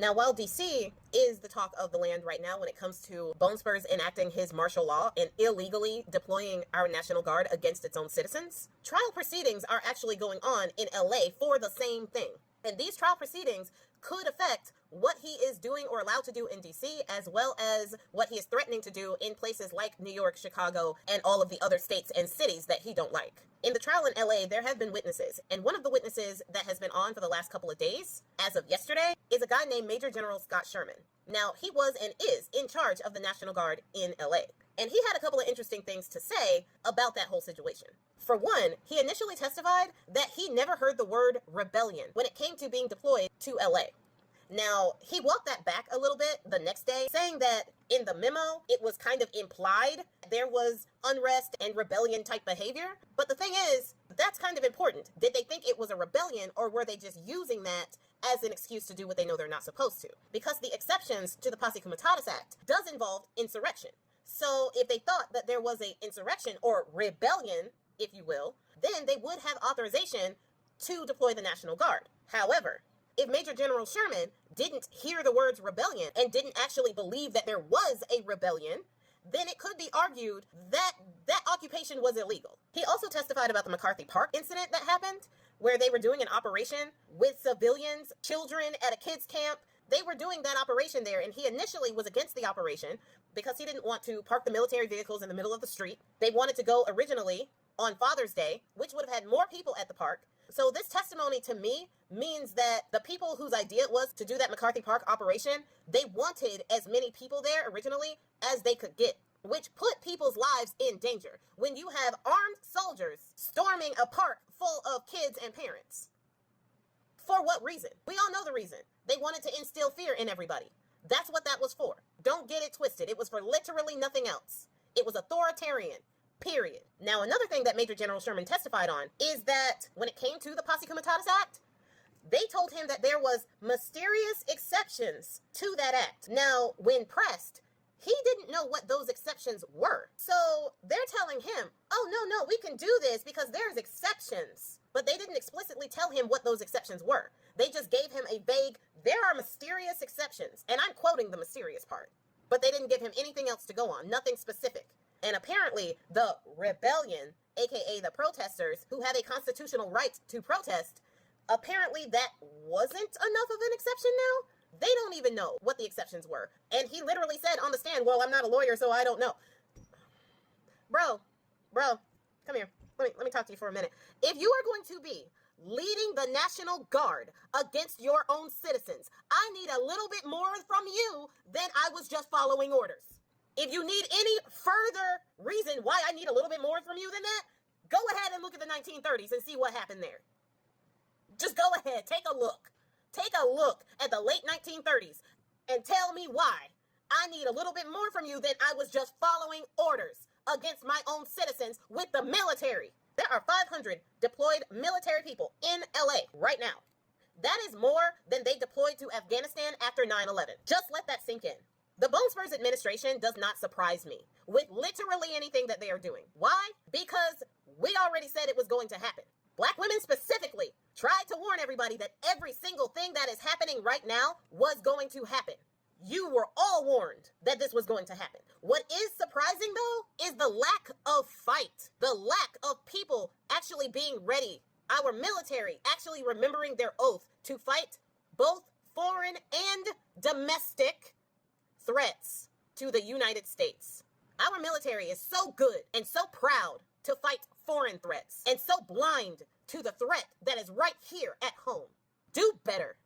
Now, while D.C. is the talk of the land right now when it comes to Bone Spurs enacting his martial law and illegally deploying our National Guard against its own citizens, trial proceedings are actually going on in L.A. for the same thing. And these trial proceedings could affect what he is doing or allowed to do in D.C., as well as what he is threatening to do in places like New York, Chicago, and all of the other states and cities that he don't like. In the trial in L.A., there have been witnesses, and one of the witnesses that has been on for the last couple of days, as of yesterday, is a guy named Major General Scott Sherman. Now, he was and is in charge of the National Guard in L.A., and he had a couple of interesting things to say about that whole situation. For one, he initially testified that he never heard the word rebellion when it came to being deployed to LA. Now, he walked that back a little bit the next day, saying that in the memo, it was kind of implied there was unrest and rebellion type behavior. But the thing is, that's kind of important. Did they think it was a rebellion, or were they just using that as an excuse to do what they know they're not supposed to? Because the exceptions to the Posse Comitatus Act does involve insurrection. So if they thought that there was an insurrection or rebellion, if you will, then they would have authorization to deploy the National Guard. However, if Major General Sherman didn't hear the words rebellion and didn't actually believe that there was a rebellion, then it could be argued that that occupation was illegal. He also testified about the McCarthy Park incident that happened, where they were doing an operation with civilians, children at a kids' camp. They were doing that operation there, and he initially was against the operation because he didn't want to park the military vehicles in the middle of the street. They wanted to go originally on Father's Day, which would have had more people at the park. So this testimony to me means that the people whose idea it was to do that McCarthy Park operation, they wanted as many people there originally as they could get, which put people's lives in danger. When you have armed soldiers storming a park full of kids and parents. For what reason? We all know the reason. They wanted to instill fear in everybody. That's what that was for. Don't get it twisted. It was for literally nothing else. It was authoritarian. Period. Now, another thing that Major General Sherman testified on is that when it came to the Posse Comitatus Act, they told him that there was mysterious exceptions to that act. Now, when pressed, he didn't know what those exceptions were. So they're telling him, oh, no, we can do this because there's exceptions. But they didn't explicitly tell him what those exceptions were. They just gave him a vague, there are mysterious exceptions. And I'm quoting the mysterious part. But they didn't give him anything else to go on, nothing specific. And apparently the rebellion, aka the protesters who have a constitutional right to protest, apparently that wasn't enough of an exception now. They don't even know what the exceptions were. And he literally said on the stand, well, I'm not a lawyer, so I don't know. Bro, come here. Let me talk to you for a minute. If you are going to be leading the National Guard against your own citizens, I need a little bit more from you than I was just following orders. If you need any further reason why I need a little bit more from you than that, go ahead and look at the 1930s and see what happened there. Just go ahead, take a look. Take a look at the late 1930s and tell me why I need a little bit more from you than I was just following orders against my own citizens with the military. There are 500 deployed military people in LA right now. That is more than they deployed to Afghanistan after 9/11. Just let that sink in. The Bone Spurs administration does not surprise me with literally anything that they are doing. Why? Because we already said it was going to happen. Black women specifically tried to warn everybody that every single thing that is happening right now was going to happen. You were all warned that this was going to happen. What is surprising, though, is the lack of fight, the lack of people actually being ready, our military actually remembering their oath to fight both foreign and domestic threats to the United States. Our military is so good and so proud to fight foreign threats and so blind to the threat that is right here at home. Do better.